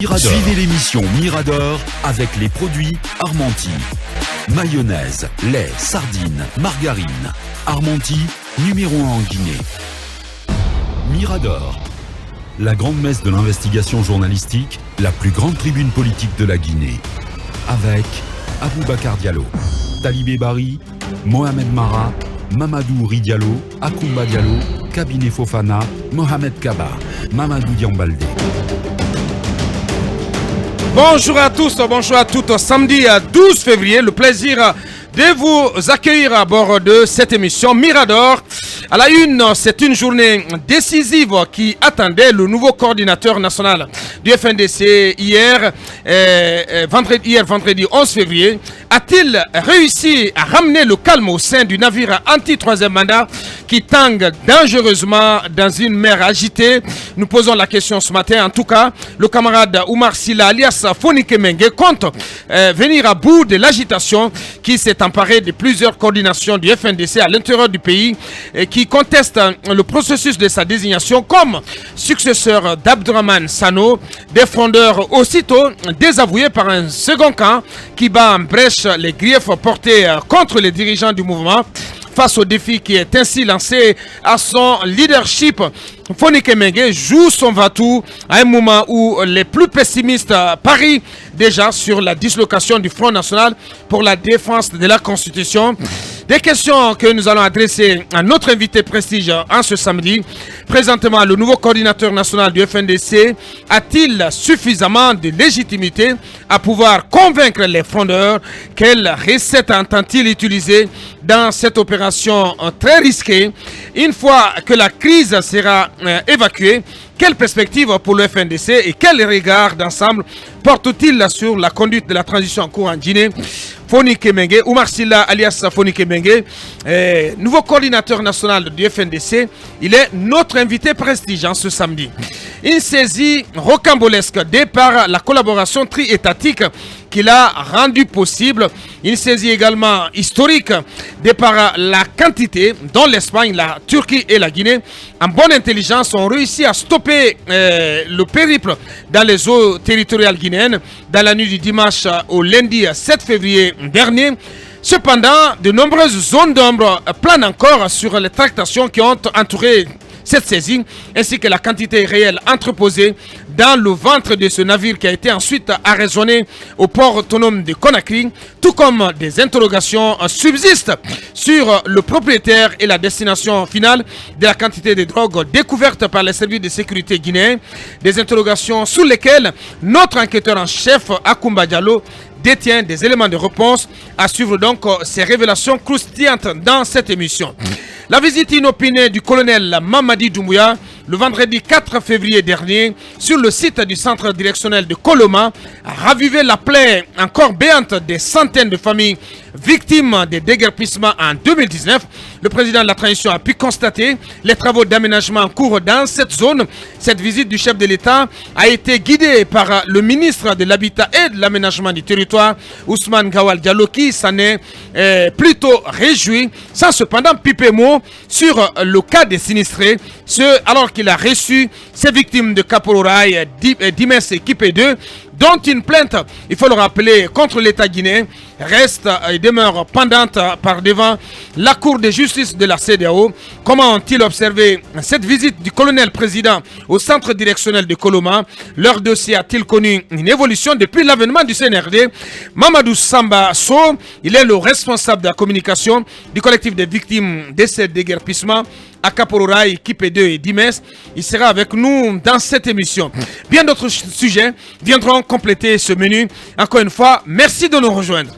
Mirador. Suivez l'émission Mirador avec les produits Armenti. Mayonnaise, lait, sardines, margarine. Armenti, numéro 1 en Guinée. Mirador. La grande messe de l'investigation journalistique, la plus grande tribune politique de la Guinée. Avec Aboubacar Diallo, Talibé Bari, Mohamed Mara, Mamadou Ridiallo, Akoumba Diallo, Kabinet Fofana, Mohamed Kaba, Mamadou Diambaldé. Bonjour à tous, bonjour à toutes. Samedi 12 février, le plaisir de vous accueillir à bord de cette émission Mirador. À la une, c'est une journée décisive qui attendait le nouveau coordinateur national du FNDC vendredi 11 février. A-t-il réussi à ramener le calme au sein du navire anti-troisième mandat qui tangue dangereusement dans une mer agitée? Nous posons la question ce matin. En tout cas, le camarade Oumar Silla alias Fonike Mengue compte venir à bout de l'agitation qui s'est emparée de plusieurs coordinations du FNDC à l'intérieur du pays et qui contestent le processus de sa désignation comme successeur d'Abdourahmane Sano, des frondeurs aussitôt désavoués par un second camp qui bat en brèche les griefs portés contre les dirigeants du mouvement. Face au défi qui est ainsi lancé à son leadership, Fonike Mengue joue son va-tout à un moment où les plus pessimistes parient déjà sur la dislocation du Front National pour la défense de la Constitution. Des questions que nous allons adresser à notre invité prestige en ce samedi. Présentement, le nouveau coordinateur national du FNDC a-t-il suffisamment de légitimité à pouvoir convaincre les frondeurs? Quelle recette entend-il utiliser dans cette opération très risquée? Une fois que la crise sera évacuée, quelle perspective pour le FNDC et quel regard d'ensemble porte-t-il sur la conduite de la transition en cours en Guinée? Fonike Mengue, Oumar Silla alias Fonike Mengue, nouveau coordinateur national du FNDC, il est notre invité prestigieux ce samedi. Une saisie rocambolesque de par la collaboration tri-étatique qu'il a rendu possible. Une saisie également historique de par la quantité dont l'Espagne, la Turquie et la Guinée, en bonne intelligence, ont réussi à stopper le périple dans les eaux territoriales guinéennes dans la nuit du dimanche au lundi 7 février dernier. Cependant, de nombreuses zones d'ombre planent encore sur les tractations qui ont entouré cette saisie, ainsi que la quantité réelle entreposée dans le ventre de ce navire qui a été ensuite arraisonné au port autonome de Conakry, tout comme des interrogations subsistent sur le propriétaire et la destination finale de la quantité de drogue découverte par les services de sécurité guinéens, des interrogations sur lesquelles notre enquêteur en chef Akoumba Diallo détient des éléments de réponse. À suivre donc ces révélations croustillantes dans cette émission. La visite inopinée du colonel Mamadi Doumbouya le vendredi 4 février dernier sur le site du centre directionnel de Koloma a ravivé la plaie encore béante des centaines de familles victimes des déguerpissements en 2019. Le président de la transition a pu constater les travaux d'aménagement en cours dans cette zone. Cette visite du chef de l'État a été guidée par le ministre de l'Habitat et de l'Aménagement du Territoire, Ousmane Gawal Diallo, qui s'en est plutôt réjoui, sans cependant piper mot sur le cas des sinistrés, alors qu'il a reçu ces victimes de Kapororaï, Dimes et Kipé 2, dont une plainte, il faut le rappeler, contre l'État guinéen reste et demeure pendante par devant la Cour de justice de la CEDEAO. Comment ont-ils observé cette visite du colonel président au centre directionnel de Koloma? Leur dossier a-t-il connu une évolution depuis l'avènement du CNRD? Mamadou Samba So, il est le responsable de la communication du collectif des victimes de ces déguerpissements à Kapororaï, Kipé 2 et Dimes. Il sera avec nous dans cette émission. Bien d'autres sujets viendront compléter ce menu. Encore une fois, merci de nous rejoindre.